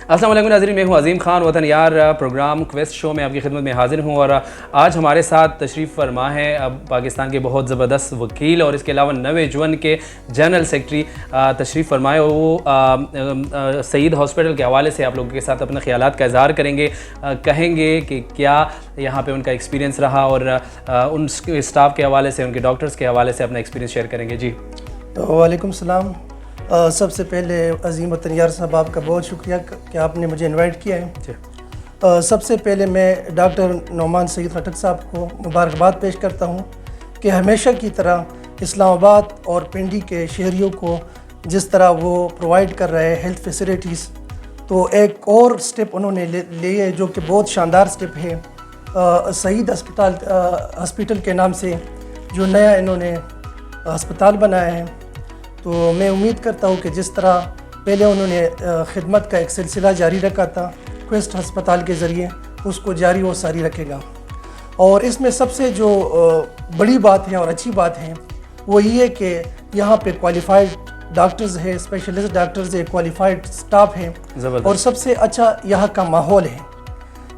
अस्सलाम वालेकुम नाज़रीन, मैं हूं अज़ीम खान वतन यार प्रोग्राम क्वेस्ट शो में आपकी खिदमत में हाजिर हूं और आज हमारे साथ तशरीफ़ फरमा है पाकिस्तान के बहुत ज़बरदस्त वकील और इसके अलावा नवे जुअन के जनरल सेक्रेटरी तशरीफ़ फरमाए। वो सईद हॉस्पिटल के हवाले से आप लोगों के साथ अपने ख़यालात का इज़हार करेंगे, कहेंगे कि क्या यहाँ पे उनका एक्सपीरियंस रहा और उन स्टाफ के हवाले से, उनके डॉक्टर्स के हवाले से अपना एक्सपीरियंस शेयर करेंगे। जी वालेकुम सलाम। सबसे पहले अज़ीम वतन यार साहब आपका बहुत शुक्रिया कि आपने मुझे इनवाइट किया है। सबसे पहले मैं डॉक्टर नौमान सईद खटक साहब को मुबारकबाद पेश करता हूँ कि हमेशा की तरह इस्लामाबाद और पिंडी के शहरियों को जिस तरह वो प्रोवाइड कर रहे हैं हेल्थ फैसिलिटीज़, तो एक और स्टेप उन्होंने लिए जो कि बहुत शानदार स्टेप है। सईद हॉस्पिटल के नाम से जो नया इन्होंने अस्पताल बनाया है, तो मैं उम्मीद करता हूँ कि जिस तरह पहले उन्होंने खिदमत का एक सिलसिला जारी रखा था क्वेस्ट अस्पताल के ज़रिए, उसको जारी और सारी रखेगा। और इसमें सबसे जो बड़ी बात है और अच्छी बात है वो ये है कि यहाँ पे क्वालिफाइड डॉक्टर्स है, स्पेशलिस्ट डॉक्टर्स है, क्वालिफाइड स्टाफ है और सबसे अच्छा यहाँ का माहौल है।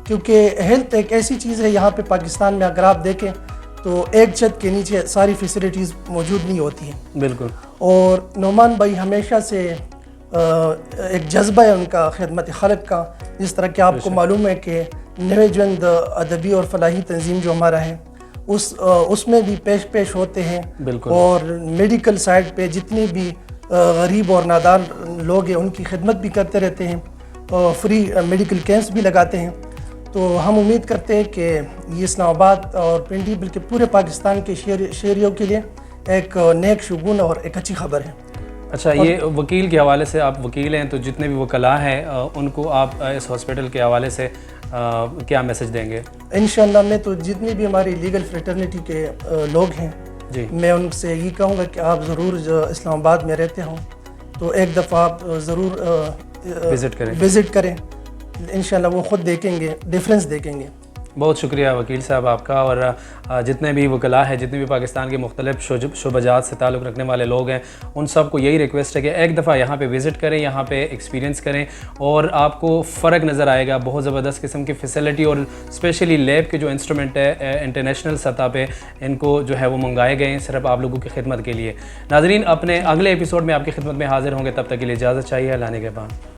क्योंकि हेल्थ एक ऐसी चीज़ है यहाँ पे पाकिस्तान में, अगर आप देखें तो एक छत के नीचे सारी फैसिलिटीज़ मौजूद नहीं होती हैं। बिल्कुल। और नौमान भाई हमेशा से एक जज्बा है उनका खिदमत खल्क का। जिस तरह कि आपको मालूम है कि नवे जुअन अदबी और फलाही तंजीम जो हमारा है उसमें भी पेश होते हैं। और मेडिकल साइड पे जितनी भी गरीब और नादार लोग हैं उनकी खिदमत भी करते रहते हैं, फ्री मेडिकल कैंप्स भी लगाते हैं। तो हम उम्मीद करते हैं कि ये इस्लामाबाद और पिंडी बल्कि पूरे पाकिस्तान के शहरियों के लिए एक नेक शुगुन और एक अच्छी खबर है। अच्छा, ये वकील के हवाले से, आप वकील हैं तो जितने भी वकला हैं उनको आप इस हॉस्पिटल के हवाले से क्या मैसेज देंगे? इंशाअल्लाह मैं तो जितनी भी हमारी लीगल फ्रेटर्निटी के लोग हैं जी, मैं उनसे ये कहूँगा कि आप ज़रूर इस्लामाबाद में रहते हों तो एक दफ़ा आप ज़रूर विज़िट करें। इंशाअल्लाह वो ख़ुद देखेंगे, डिफरेंस देखेंगे। बहुत शुक्रिया वकील साहब आपका। और जितने भी वकला हैं, जितने भी पाकिस्तान के मुख्तलिफ शुबजात से ताल्लुक़ रखने वाले लोग हैं, उन सब को यही रिक्वेस्ट है कि एक दफ़ा यहाँ पे विज़िट करें, यहाँ पे एक्सपीरियंस करें और आपको फ़र्क नज़र आएगा। बहुत ज़बरदस्त किस्म की फ़ैसिलिटी और स्पेशली लैब के जो इंस्ट्रूमेंट है इंटरनेशनल सतह पे इनको जो है वो मंगाए गए हैं सिर्फ आप लोगों की खिदमत के लिए। नाज़रीन, अपने अगले एपिसोड में आपकी खिदमत में हाज़िर होंगे, तब तक के लिए इजाज़त चाहिए। अल्लाह ने के बाद।